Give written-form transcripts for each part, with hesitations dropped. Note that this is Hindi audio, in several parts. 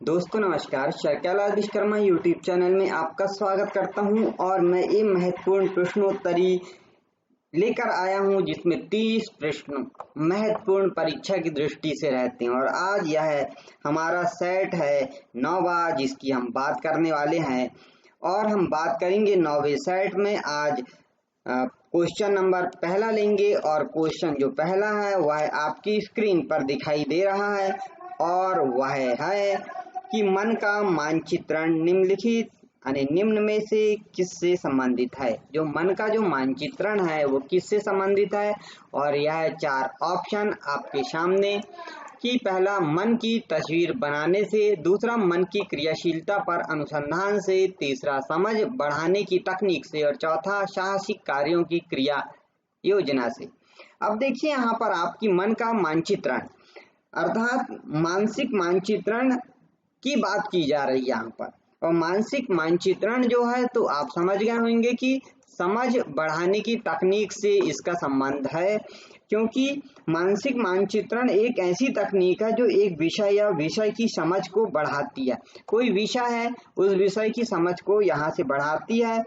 दोस्तों नमस्कार, शर्कला विश्वकर्मा यूट्यूब चैनल में आपका स्वागत करता हूं और मैं ये महत्वपूर्ण प्रश्नोत्तरी लेकर आया हूं जिसमें 30 प्रश्न महत्वपूर्ण परीक्षा की दृष्टि से रहते हैं। और आज यह हमारा सेट है 9वां जिसकी हम बात करने वाले हैं। और हम बात करेंगे 9वें सेट में। आज क्वेश्चन नंबर पहला लेंगे और क्वेश्चन जो पहला है वह आपकी स्क्रीन पर दिखाई दे रहा है और वह है कि मन का मानचित्रण निम्नलिखित निम्न में से किससे संबंधित है। जो मन का जो मानचित्रण है वो किससे संबंधित है, और यह 4 ऑप्शन आपके सामने कि पहला मन की तस्वीर बनाने से, दूसरा मन की क्रियाशीलता पर अनुसंधान से, तीसरा समझ बढ़ाने की तकनीक से और चौथा साहसिक कार्यों की क्रिया योजना से। अब देखिए यहाँ पर आपकी मन का मानचित्रण अर्थात मानसिक मानचित्रण की बात की जा रही है यहाँ पर। और मानसिक मानचित्रण जो है तो आप समझ गए होंगे कि समझ बढ़ाने की तकनीक से इसका संबंध है, क्योंकि मानसिक मानचित्रण एक ऐसी तकनीक है जो एक विषय या विषय की समझ को बढ़ाती है। कोई विषय है उस विषय की समझ को यहाँ से बढ़ाती है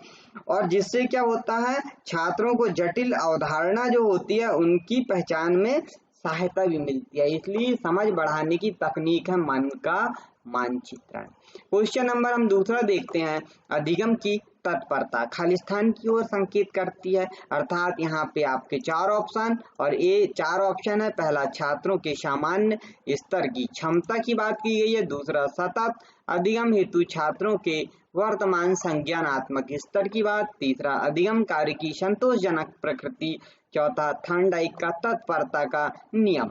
और जिससे क्या होता है, छात्रों को जटिल अवधारणा जो होती है उनकी पहचान में सहायता भी मिलती है। इसलिए समझ बढ़ाने की तकनीक है मन का मानचित्रण। क्वेश्चन नंबर हम दूसरा देखते हैं। अधिगम की तत्परता खाली स्थान की ओर संकेत करती है, अर्थात यहाँ पे आपके 4 ऑप्शन और ये 4 ऑप्शन है। पहला छात्रों के सामान्य स्तर की क्षमता की बात की गई है, दूसरा सतत अधिगम हेतु छात्रों के वर्तमान संज्ञानात्मक स्तर की बात, तीसरा अधिगम कार्य की संतोषजनक प्रकृति, चौथा थॉर्नडाइक का तत्परता का नियम।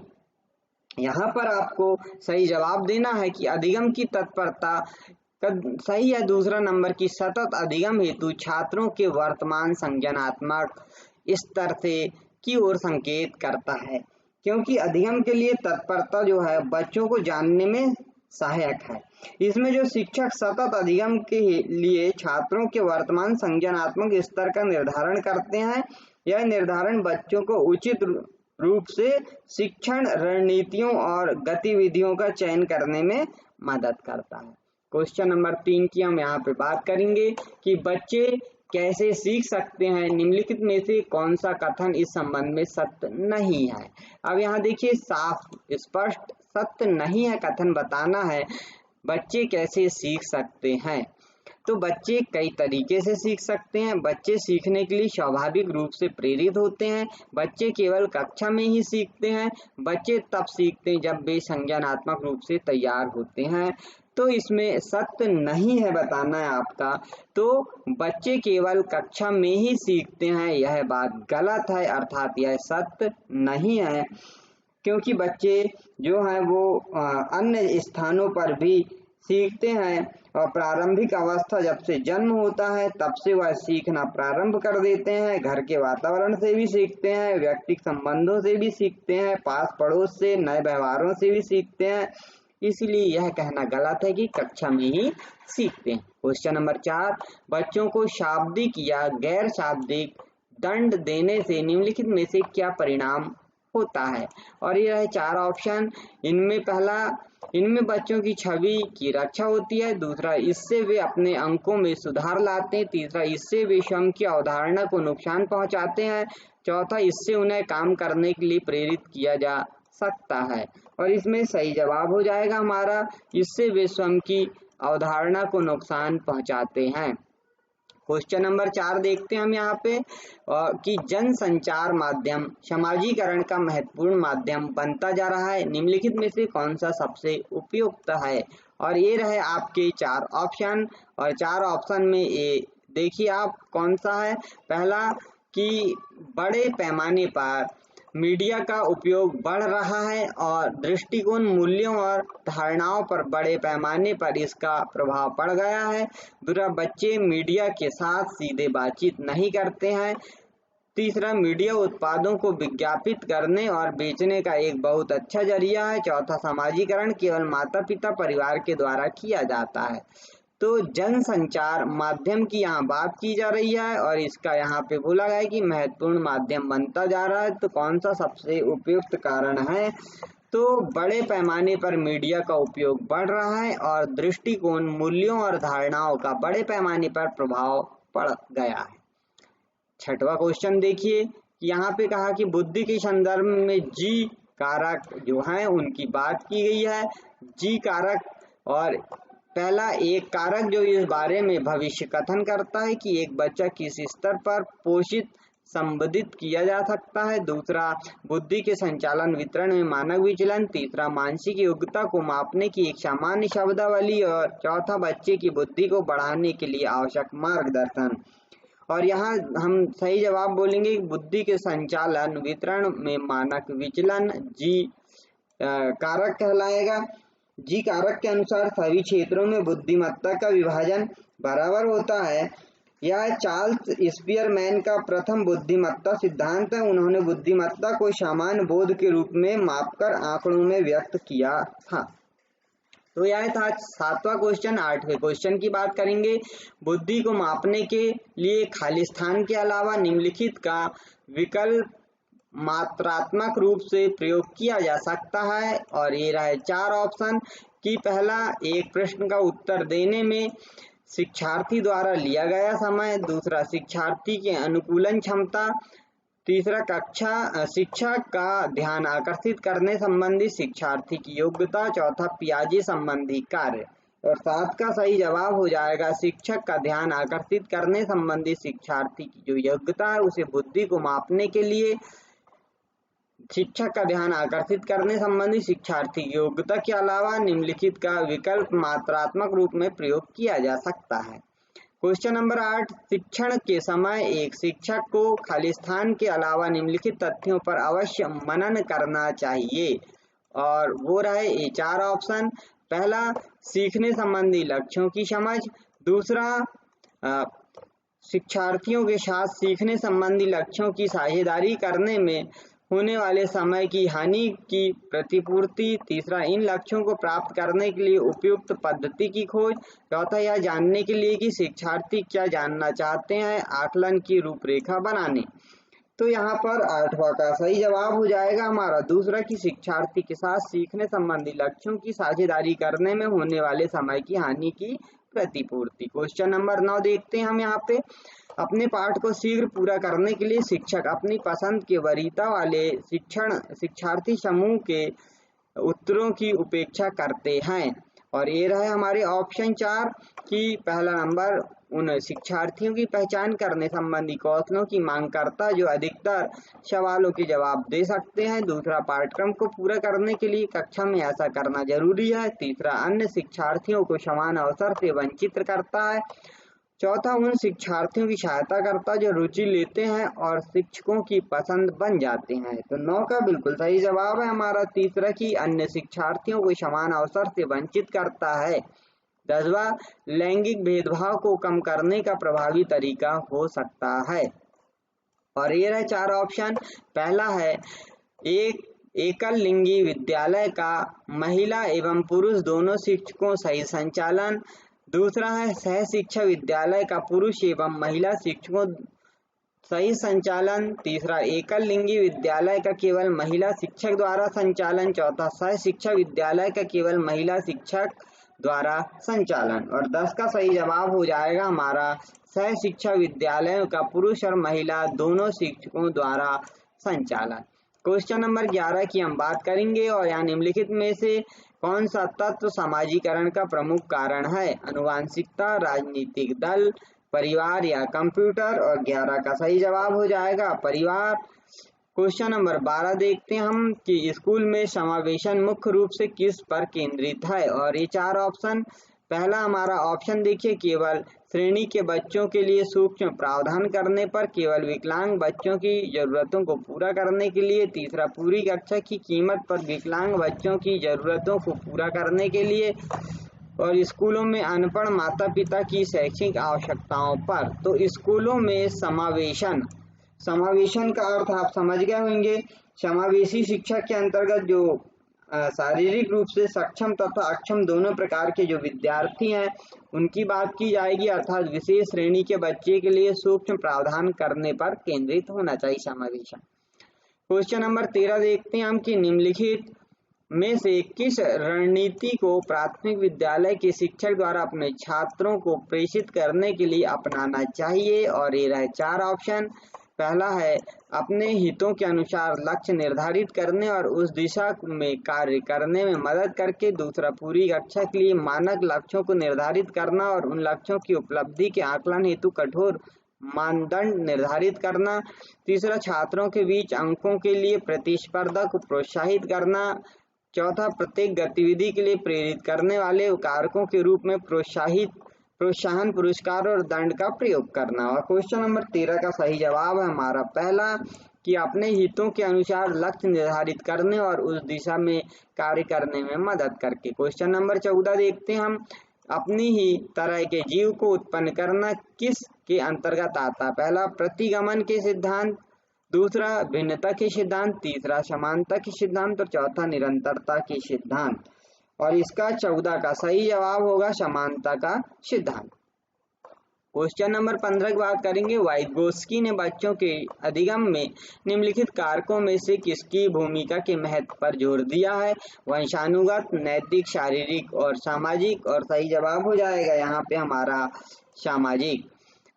यहाँ पर आपको सही जवाब देना है कि अधिगम की तत्परता सही है। दूसरा नंबर की सतत अधिगम हेतु छात्रों के वर्तमान संज्ञानात्मक स्तर से की ओर संकेत करता है, क्योंकि अधिगम के लिए तत्परता जो है बच्चों को जानने में सहायक है। इसमें जो शिक्षक सतत अधिगम के लिए छात्रों के वर्तमान संज्ञानात्मक स्तर का निर्धारण करते हैं, यह निर्धारण बच्चों को उचित रूप से शिक्षण रणनीतियों और गतिविधियों का चयन करने में मदद करता है। क्वेश्चन नंबर 3 की हम यहाँ पे बात करेंगे कि बच्चे कैसे सीख सकते हैं, निम्नलिखित में से कौन सा कथन इस संबंध में सत्य नहीं है। अब यहाँ देखिए साफ स्पष्ट सत्य नहीं है कथन बताना है। बच्चे कैसे सीख सकते हैं, तो बच्चे कई तरीके से सीख सकते हैं। बच्चे सीखने के लिए स्वाभाविक रूप से प्रेरित होते हैं। बच्चे केवल कक्षा में ही सीखते हैं। बच्चे तब सीखते हैं जब वे संज्ञानात्मक रूप से तैयार होते हैं। तो इसमें सत्य नहीं है बताना है आपका। तो बच्चे केवल कक्षा में ही सीखते हैं, यह बात गलत है, अर्थात यह सत्य नहीं है, क्योंकि बच्चे जो हैं वो अन्य स्थानों पर भी सीखते हैं। और प्रारंभिक अवस्था जब से जन्म होता है तब से वह सीखना प्रारंभ कर देते हैं। घर के वातावरण से भी सीखते हैं, व्यक्तिगत संबंधों से भी सीखते हैं, पास पड़ोस से, नए व्यवहारों से भी सीखते हैं। इसलिए यह कहना गलत है कि कक्षा में ही सीखते हैं। क्वेश्चन नंबर 4, बच्चों को शाब्दिक या गैर शाब्दिक दंड देने से निम्नलिखित में से क्या परिणाम होता है। और यह है 4 ऑप्शन। इनमें पहला, इनमें बच्चों की छवि की रक्षा होती है, दूसरा इससे वे अपने अंकों में सुधार लाते हैं, तीसरा इससे वे स्वयं की अवधारणा को नुकसान पहुंचाते हैं, चौथा इससे उन्हें काम करने के लिए प्रेरित किया जा सकता है। और इसमें सही जवाब हो जाएगा हमारा इससे वे स्वयं की अवधारणा को नुकसान पहुंचाते हैं। क्वेश्चन नंबर 4 देखते हैं हम यहाँ पे कि जन संचार माध्यम समाजीकरण का महत्वपूर्ण माध्यम बनता जा रहा है, निम्नलिखित में से कौन सा सबसे उपयुक्त है। और ये रहे आपके 4 ऑप्शन। और 4 ऑप्शन में ये देखिए आप कौन सा है। पहला कि बड़े पैमाने पर मीडिया का उपयोग बढ़ रहा है और दृष्टिकोण, मूल्यों और धारणाओं पर बड़े पैमाने पर इसका प्रभाव पड़ गया है। दूसरा, बच्चे मीडिया के साथ सीधे बातचीत नहीं करते हैं। तीसरा, मीडिया उत्पादों को विज्ञापित करने और बेचने का एक बहुत अच्छा जरिया है। चौथा, समाजीकरण केवल माता पिता परिवार के द्वारा किया जाता है। तो जन संचार माध्यम की यहाँ बात की जा रही है और इसका यहाँ पे बोला गया है कि महत्वपूर्ण माध्यम बनता जा रहा है। तो कौन सा सबसे उपयुक्त कारण है, तो बड़े पैमाने पर मीडिया का उपयोग बढ़ रहा है और दृष्टिकोण, मूल्यों और धारणाओं का बड़े पैमाने पर प्रभाव पड़ गया है। छठवां क्वेश्चन देखिए, यहाँ पे कहा कि बुद्धि के संदर्भ में जी कारक जो हैं उनकी बात की गई है। जी कारक और पहला एक कारक जो इस बारे में भविष्य कथन करता है कि एक बच्चा किस स्तर पर पोषित संबोधित किया जा सकता है। दूसरा, बुद्धि के संचालन वितरण में मानक विचलन। तीसरा, मानसिक योग्यता को मापने की एक सामान्य शब्दावली। और चौथा, बच्चे की बुद्धि को बढ़ाने के लिए आवश्यक मार्गदर्शन। और यहाँ हम सही जवाब बोलेंगे बुद्धि के संचालन वितरण में मानक विचलन जी कारक कहलाएगा। जी कारक के अनुसार सभी क्षेत्रों में बुद्धिमत्ता का विभाजन बराबर होता है। यह चार्ल्स स्पीयरमैन का प्रथम बुद्धिमत्ता सिद्धांत है। उन्होंने बुद्धिमत्ता को सामान्य बोध के रूप में मापकर आंकड़ों में व्यक्त किया था। तो यह था सातवां क्वेश्चन। आठवें क्वेश्चन की बात करेंगे। बुद्धि को मापने के लिए खाली स्थान के अलावा निम्नलिखित का विकल्प मात्रात्मक रूप से प्रयोग किया जा सकता है। और ये रहे चार ऑप्शन कि पहला, एक प्रश्न का उत्तर देने में शिक्षार्थी द्वारा लिया गया समय। दूसरा, शिक्षार्थी के अनुकूलन क्षमता। तीसरा, शिक्षक का ध्यान आकर्षित करने संबंधी शिक्षार्थी की योग्यता। चौथा, पियाजे संबंधी कार्य। और सात का सही जवाब हो जाएगा शिक्षक का ध्यान आकर्षित करने संबंधी शिक्षार्थी की जो योग्यता है उसे बुद्धि को मापने के लिए शिक्षक का ध्यान आकर्षित करने संबंधी शिक्षार्थी की योग्यता के अलावा निम्नलिखित का विकल्प मात्रात्मक रूप में प्रयोग किया जा सकता है। क्वेश्चन नंबर 8, शिक्षण के समय एक शिक्षक को खाली स्थान के अलावा निम्नलिखित तथ्यों पर अवश्य मनन करना चाहिए। और वो रहे ये चार ऑप्शन। पहला, सीखने संबंधी लक्ष्यों की समझ। दूसरा, शिक्षार्थियों के साथ सीखने संबंधी लक्ष्यों की साझेदारी करने में होने वाले समय की हानि की प्रतिपूर्ति। तीसरा, इन लक्ष्यों को प्राप्त करने के लिए उपयुक्त पद्धति की खोज। चौथा, यह जानने के लिए कि शिक्षार्थी क्या जानना चाहते हैं, आकलन की रूपरेखा बनाने। तो यहाँ पर आठवां का सही जवाब हो जाएगा हमारा दूसरा कि शिक्षार्थी के साथ सीखने संबंधी लक्ष्यों की साझेदारी करने में होने वाले समय की हानि की प्रतिपूर्ति। क्वेश्चन नंबर 9 देखते हैं हम यहाँ पे। अपने पाठ को शीघ्र पूरा करने के लिए शिक्षक अपनी पसंद के वरीयता वाले शिक्षार्थी समूह के उत्तरों की उपेक्षा करते हैं। और ये रहे हमारे ऑप्शन 4 कि पहला नंबर उन शिक्षार्थियों की पहचान करने संबंधी कौशलों की मांग करता जो अधिकतर सवालों के जवाब दे सकते हैं। दूसरा, पाठ्यक्रम को पूरा करने के लिए कक्षा में ऐसा करना जरूरी है। तीसरा, अन्य शिक्षार्थियों को समान अवसर से वंचित करता है। चौथा, उन शिक्षार्थियों की सहायता करता जो रुचि लेते हैं और शिक्षकों की पसंद बन जाते हैं। तो 9 का बिल्कुल सही जवाब है हमारा तीसरा कि अन्य शिक्षार्थियों को समान अवसर से वंचित करता है। 10वां, लैंगिक भेदभाव को कम करने का प्रभावी तरीका हो सकता है। और ये रहे 4 ऑप्शन। पहला है एक एकल लिंगी विद्यालय का महिला एवं पुरुष दोनों शिक्षकों सही संचालन। दूसरा है सह शिक्षा विद्यालय का पुरुष एवं महिला शिक्षकों सही संचालन। तीसरा, एकल लिंगी विद्यालय का केवल महिला शिक्षक द्वारा संचालन। चौथा, सह शिक्षा विद्यालय का केवल महिला शिक्षक द्वारा संचालन। और 10 का सही जवाब हो जाएगा हमारा सह शिक्षा विद्यालयों का पुरुष और महिला दोनों शिक्षकों द्वारा संचालन। क्वेश्चन नंबर 11 की हम बात करेंगे और यहाँ निम्नलिखित में से कौन सा तत्व समाजीकरण का प्रमुख कारण है? अनुवांशिकता, राजनीतिक दल, परिवार या कंप्यूटर। और 11 का सही जवाब हो जाएगा परिवार। क्वेश्चन नंबर 12 देखते हैं हम कि स्कूल में समावेशन मुख्य रूप से किस पर केंद्रित है? और ये 4 ऑप्शन। पहला हमारा ऑप्शन देखिए केवल श्रेणी के बच्चों के लिए सूक्ष्म प्रावधान करने पर, केवल विकलांग बच्चों की जरूरतों को पूरा करने के लिए। तीसरा, पूरी कक्षा की कीमत पर विकलांग बच्चों की जरूरतों को पूरा करने के लिए। और स्कूलों में अनपढ़ माता पिता की शैक्षिक आवश्यकताओं पर। तो स्कूलों में समावेशन का अर्थ आप समझ गए होंगे। समावेशी शिक्षा के अंतर्गत जो शारीरिक रूप से सक्षम तथा अक्षम दोनों प्रकार के जो विद्यार्थी हैं उनकी बात की जाएगी, अर्थात विशेष श्रेणी के बच्चे के लिए सूक्ष्म प्रावधान करने पर केंद्रित होना चाहिए समावेशन। क्वेश्चन नंबर 13 देखते हैं हम कि निम्नलिखित में से किस रणनीति को प्राथमिक विद्यालय के शिक्षक द्वारा अपने छात्रों को प्रेषित करने के लिए अपनाना चाहिए? और ये रहे 4 ऑप्शन। पहला है अपने हितों के अनुसार लक्ष्य निर्धारित करने और उस दिशा में कार्य करने में मदद करके। दूसरा, पूरी कक्षा के लिए मानक लक्ष्यों को निर्धारित करना और उन लक्ष्यों की उपलब्धि के आकलन हेतु कठोर मानदंड निर्धारित करना। तीसरा, छात्रों के बीच अंकों के लिए प्रतिस्पर्धा को प्रोत्साहित करना। चौथा, प्रत्येक गतिविधि के लिए प्रेरित करने वाले कारकों के रूप में प्रोत्साहन, पुरस्कार और दंड का प्रयोग करना। और क्वेश्चन नंबर 13 का सही जवाब है हमारा पहला, कि अपने हितों के अनुसार लक्ष्य निर्धारित करने और उस दिशा में कार्य करने में मदद करके। क्वेश्चन नंबर 14 देखते हैं हम, अपनी ही तरह के जीव को उत्पन्न करना किस के अंतर्गत आता है? पहला, प्रतिगमन के सिद्धांत। दूसरा, भिन्नता के सिद्धांत। तीसरा, समानता के सिद्धांत। और चौथा, निरंतरता के सिद्धांत। और इसका 14 का सही जवाब होगा समानता का सिद्धांत। क्वेश्चन नंबर 15 की बात करेंगे। वाइगोत्स्की ने बच्चों के अधिगम में निम्नलिखित कारकों में से किसकी भूमिका के महत्व पर जोर दिया है? वंशानुगत, नैतिक, शारीरिक और सामाजिक। और सही जवाब हो जाएगा यहाँ पे हमारा सामाजिक।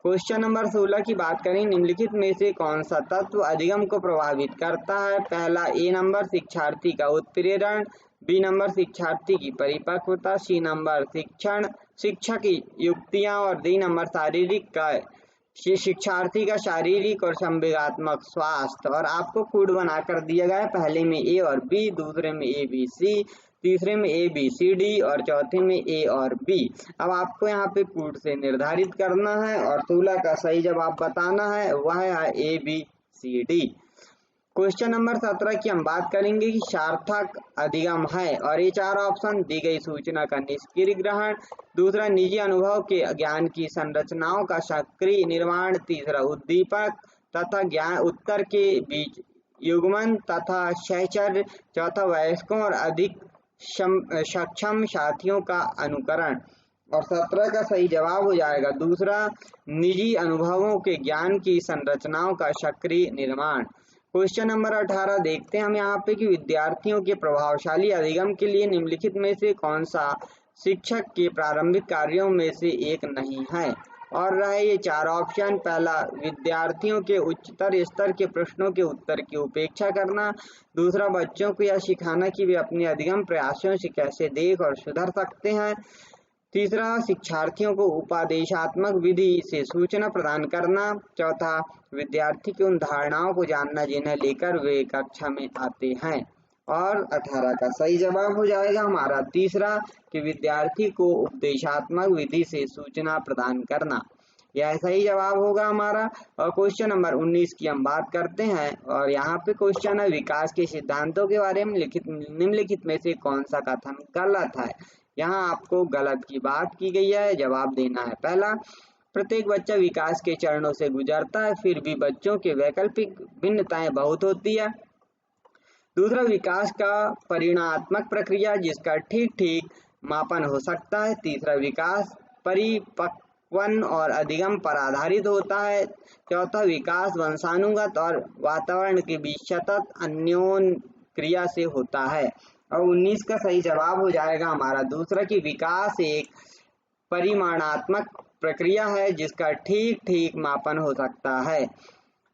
क्वेश्चन नंबर 16 की बात करें, निम्नलिखित में से कौन सा तत्व अधिगम को प्रभावित करता है? पहला, ए नंबर शिक्षार्थी का उत्प्रेरण। बी नंबर शिक्षार्थी की परिपक्वता। सी नंबर शिक्षक की युक्तियां। और डी नंबर शिक्षार्थी का शारीरिक और संवेगात्मक स्वास्थ्य। और आपको कोड बनाकर दिया गया है, पहले में ए और बी, दूसरे में ए बी सी, तीसरे में ए बी सी डी और चौथे में ए और बी। अब आपको यहाँ पे कोड से निर्धारित करना है और 16 का सही जवाब बताना है, वह है A B C D. Question number 17 की हम बात करेंगे कि सार्थक अधिगम है। और ये 4 ऑप्शन, दी गई सूचना का निष्क्रिय ग्रहण। दूसरा, निजी अनुभव के ज्ञान की संरचनाओं का सक्रिय निर्माण। तीसरा, उद्दीपक तथा ज्ञान उत्तर के बीच युग्मन तथा सहचर्य। चौथा, वयस्कों और अधिक सक्षम साथियों का अनुकरण। और 17 का सही जवाब हो जाएगा दूसरा, निजी अनुभवों के ज्ञान की संरचनाओं का सक्रिय निर्माण। क्वेश्चन नंबर 18 देखते हैं हम यहाँ पे कि विद्यार्थियों के प्रभावशाली अधिगम के लिए निम्नलिखित में से कौन सा शिक्षक के प्रारंभिक कार्यों में से एक नहीं है? और रहे ये 4 ऑप्शन। पहला, विद्यार्थियों के उच्चतर स्तर के प्रश्नों के उत्तर की उपेक्षा करना। दूसरा, बच्चों को यह सिखाना कि वे अपने अधिगम प्रयासों से कैसे देख और सुधर सकते हैं। तीसरा, शिक्षार्थियों को उपदेशात्मक विधि से सूचना प्रदान करना। चौथा, विद्यार्थी की उन धारणाओं को जानना जिन्हें लेकर वे कक्षा में आते हैं। और 18 का सही जवाब हो जाएगा हमारा तीसरा, कि विद्यार्थी को उपदेशात्मक विधि से सूचना प्रदान करना। यह सही जवाब होगा हमारा। और क्वेश्चन नंबर 19 की हम बात करते हैं और यहाँ पे क्वेश्चन है, विकास के सिद्धांतों के बारे में निम्नलिखित में से कौन सा कथन गलत है? यहाँ आपको गलत की बात की गई है, जवाब देना है। पहला, प्रत्येक बच्चा विकास के चरणों से गुजरता है, फिर भी बच्चों के वैकल्पिक भिन्नताएं बहुत होती है। दूसरा, विकास का परिमाणात्मक प्रक्रिया जिसका ठीक मापन हो सकता है। तीसरा, विकास परिपक्वन और अधिगम पर आधारित होता है। चौथा, विकास वंशानुगत और वातावरण के बीच सतत अन्योन्य क्रिया से होता है। और 19 का सही जवाब हो जाएगा हमारा दूसरा, कि विकास एक परिमाणात्मक प्रक्रिया है जिसका ठीक मापन हो सकता है।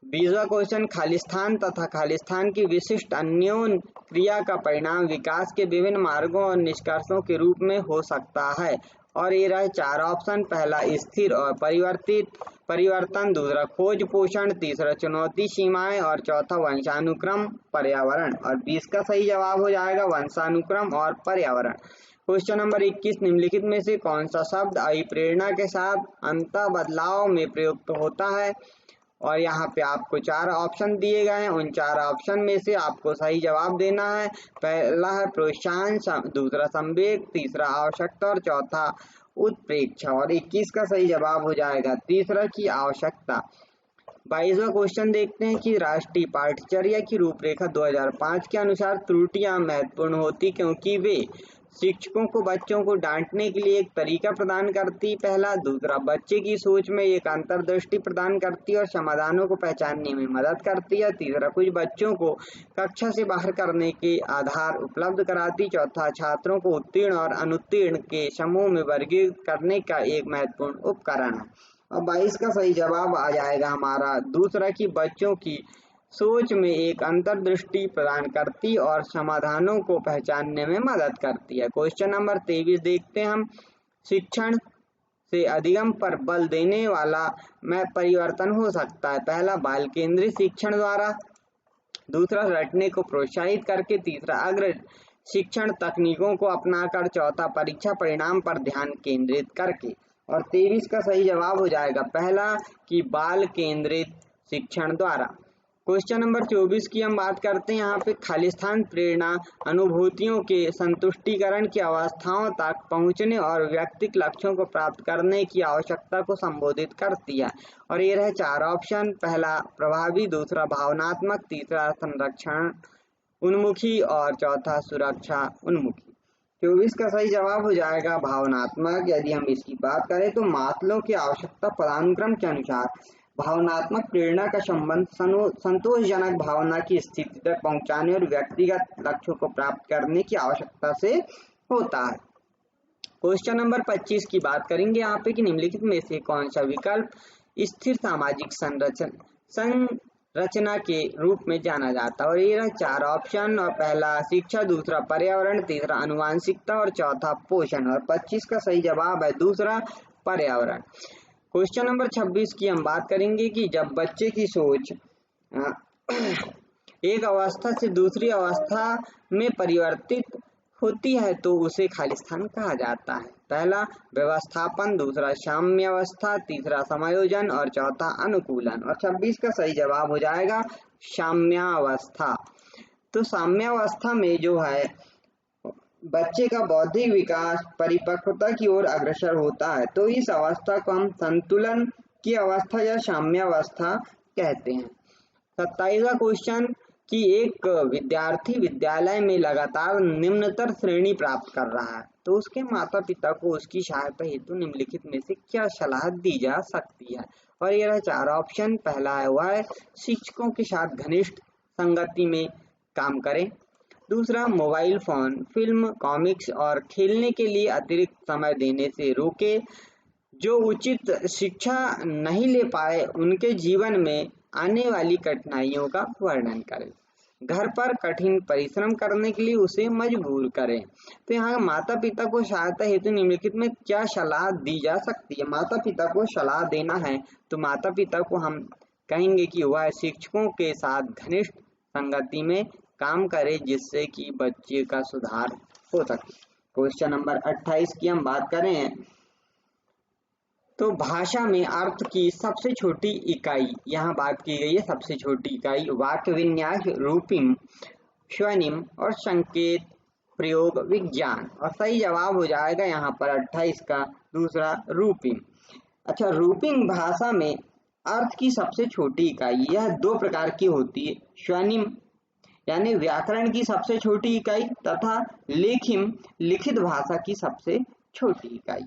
20वां क्वेश्चन, खालिस्तान तथा खालिस्तान की विशिष्ट अन्योन्य क्रिया का परिणाम विकास के विभिन्न मार्गों और निष्कर्षों के रूप में हो सकता है। और ये रहे 4 ऑप्शन। पहला, स्थिर और परिवर्तन। दूसरा, खोज पोषण। तीसरा, चुनौती सीमाएं। और चौथा, वंशानुक्रम पर्यावरण। और 20 का सही जवाब हो जाएगा वंशानुक्रम और पर्यावरण। क्वेश्चन नंबर 21, निम्नलिखित में से कौन सा शब्द अभिप्रेरणा के साथ अंत बदलाव में प्रयुक्त होता है? और यहाँ पे आपको 4 ऑप्शन दिए गए हैं, उन 4 ऑप्शन में से आपको सही जवाब देना है। पहला है प्रोत्साहन, दूसरा संवेग, तीसरा आवश्यकता और चौथा उत्प्रेक्षा। और 21 का सही जवाब हो जाएगा तीसरा, की आवश्यकता। 22वां क्वेश्चन देखते हैं कि राष्ट्रीय पाठ्यचर्या की रूपरेखा 2005 के अनुसार त्रुटियां महत्वपूर्ण होती क्योंकि वे शिक्षकों को बच्चों को डांटने के लिए एक तरीका प्रदान करती, पहला। दूसरा, बच्चे की सोच में एक अंतर्दृष्टि प्रदान करती और समाधानों को पहचानने में मदद करती है। तीसरा, कुछ बच्चों को कक्षा से बाहर करने के आधार उपलब्ध कराती। चौथा, छात्रों को उत्तीर्ण और अनुत्तीर्ण के समूह में वर्गीकृत करने का एक महत्वपूर्ण उपकरण है। और 22 का सही जवाब आ जाएगा हमारा दूसरा, कि बच्चों की सोच में एक अंतर्दृष्टि प्रदान करती और समाधानों को पहचानने में मदद करती है। क्वेश्चन नंबर 23 देखते हैं हम। शिक्षण से अधिगम पर बल देने वाला में परिवर्तन हो सकता है, पहला, बाल केंद्रित शिक्षण द्वारा। दूसरा, रटने को प्रोत्साहित करके। तीसरा, अग्र शिक्षण तकनीकों को अपनाकर। चौथा, परीक्षा परिणाम पर ध्यान केंद्रित करके। और 23 का सही जवाब हो जाएगा पहला, कि बाल केंद्रित शिक्षण द्वारा। क्वेश्चन नंबर 24 की हम बात करते हैं। यहाँ पे खालिस्तान प्रेरणा अनुभूतियों के संतुष्टिकरण की अवस्थाओं तक पहुँचने और व्यक्तिगत लक्ष्यों को प्राप्त करने की आवश्यकता को संबोधित करती है। और ये रहे 4 ऑप्शन, पहला प्रभावी, दूसरा भावनात्मक, तीसरा संरक्षण उन्मुखी और चौथा सुरक्षा उन्मुखी। 24 का सही जवाब हो जाएगा भावनात्मक। यदि हम इसकी बात करें तो मास्लो की आवश्यकता पदानुक्रम के अनुसार भावनात्मक प्रेरणा का संबंध संतोषजनक भावना की स्थिति तक पहुंचाने और व्यक्तिगत लक्ष्यों को प्राप्त करने की आवश्यकता से होता है। क्वेश्चन नंबर 25 की बात करेंगे यहाँ पे कि निम्नलिखित में से कौन सा विकल्प स्थिर सामाजिक संरचना के रूप में जाना जाता है। और ये 4 ऑप्शन, और पहला शिक्षा, दूसरा पर्यावरण, तीसरा आनुवांशिकता और चौथा पोषण। और 25 का सही जवाब है दूसरा, पर्यावरण। क्वेश्चन नंबर 26 की हम बात करेंगे कि जब बच्चे की सोच एक अवस्था से दूसरी अवस्था में परिवर्तित होती है तो उसे खालिस्तान कहा जाता है, पहला व्यवस्थापन, दूसरा साम्यावस्था, तीसरा समायोजन और चौथा अनुकूलन। और 26 का सही जवाब हो जाएगा साम्यावस्था। तो साम्यावस्था में जो है बच्चे का बौद्धिक विकास परिपक्वता की ओर अग्रसर होता है, तो इस अवस्था को हम संतुलन की अवस्था या साम्यावस्था कहते हैं। 27वां क्वेश्चन कि एक विद्यार्थी विद्यालय में लगातार निम्नतर श्रेणी प्राप्त कर रहा है तो उसके माता पिता को उसकी सहायता हेतु निम्नलिखित में से क्या सलाह दी जा सकती है। और ये 4 ऑप्शन, पहला है वह शिक्षकों के साथ घनिष्ठ संगति में काम करें, दूसरा मोबाइल फोन, फिल्म, कॉमिक्स और खेलने के लिए अतिरिक्त समय देने से रोके, जो उचित शिक्षा नहीं ले पाए उनके जीवन में आने वाली कठिनाइयों का वर्णन करें, घर पर कठिन परिश्रम करने के लिए उसे मजबूर करें। तो यहाँ माता पिता को सहायता हेतु निम्नलिखित में क्या सलाह दी जा सकती है। माता पिता को सलाह देना है तो माता पिता को हम कहेंगे कि वह शिक्षकों के साथ घनिष्ठ संगति में काम करे जिससे कि बच्चे का सुधार हो सके। क्वेश्चन नंबर 28 की हम बात करें तो भाषा में अर्थ की सबसे छोटी इकाई यहाँ बात की गई है। सबसे छोटी इकाई वाक्य विन्यास, रूपिम, स्वनिम और संकेत प्रयोग विज्ञान। और सही जवाब हो जाएगा यहाँ पर 28 का दूसरा रूपिम। अच्छा, रूपिम भाषा में अर्थ की सबसे छोटी इकाई यह 2 प्रकार की होती है, स्वनिम यानी व्याकरण की सबसे छोटी इकाई तथा लेखिम लिखित भाषा की सबसे छोटी इकाई।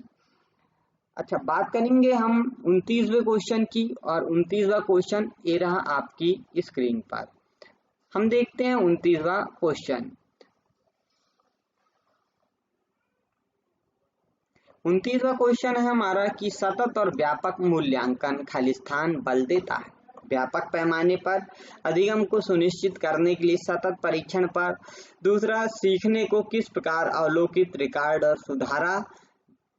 अच्छा, बात करेंगे हम 29वें क्वेश्चन की। और 29वां क्वेश्चन ये रहा आपकी स्क्रीन पर। हम देखते हैं 29वां क्वेश्चन। 29वां क्वेश्चन है हमारा कि सतत और व्यापक मूल्यांकन खालिस्तान बल देता है। व्यापक पैमाने पर अधिगम को सुनिश्चित करने के लिए सतत परीक्षण पर, दूसरा सीखने को किस प्रकार अवलोकित, रिकॉर्ड और सुधारा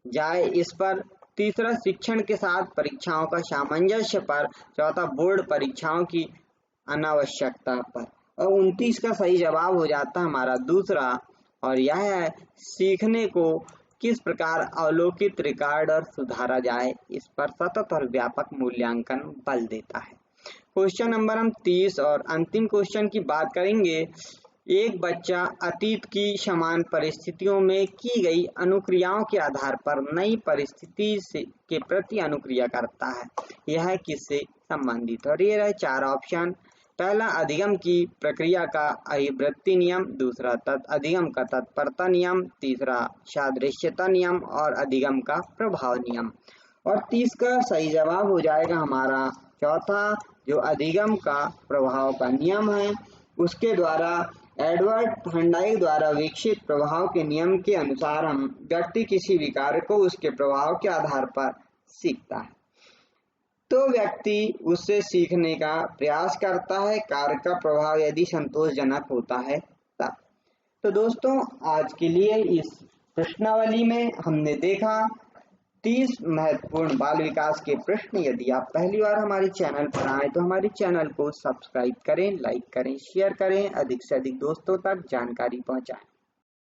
जाए इस पर, तीसरा शिक्षण के साथ परीक्षाओं का सामंजस्य पर, चौथा बोर्ड परीक्षाओं की अनावश्यकता पर। और 29 का सही जवाब हो जाता है हमारा दूसरा, और यह है सीखने को किस प्रकार अवलोकित, रिकॉर्ड और सुधारा जाए इस पर सतत और व्यापक मूल्यांकन बल देता है। क्वेश्चन नंबर हम 30 और अंतिम क्वेश्चन की बात करेंगे। एक बच्चा अतीत की समान परिस्थितियों में की गई अनुक्रियाओं के आधार पर नई परिस्थिति के प्रति अनुक्रिया करता है, यह किससे संबंधित। और ये रहे 4 ऑप्शन, पहला अधिगम की प्रक्रिया का अभिवृत्ति नियम, दूसरा अधिगम का तत्परता नियम, तीसरा सादृश्यता नियम और अधिगम का प्रभाव नियम। और 30 का सही जवाब हो जाएगा हमारा चौथा, जो अधिगम का प्रभाव का नियम है। उसके द्वारा एडवर्ड थॉर्नडाइक द्वारा विकसित प्रभाव के नियम के अनुसार हम व्यक्ति किसी भी कार्य को उसके प्रभाव के आधार पर सीखता है, तो व्यक्ति उससे सीखने का प्रयास करता है कार्य का प्रभाव यदि संतोषजनक होता है तब। तो दोस्तों, आज के लिए इस प्रश्नावली में हमने देखा 30 महत्वपूर्ण बाल विकास के प्रश्न। यदि आप पहली बार हमारे चैनल पर आए तो हमारे चैनल को सब्सक्राइब करें, लाइक करें, शेयर करें, अधिक से अधिक दोस्तों तक जानकारी पहुंचाएं।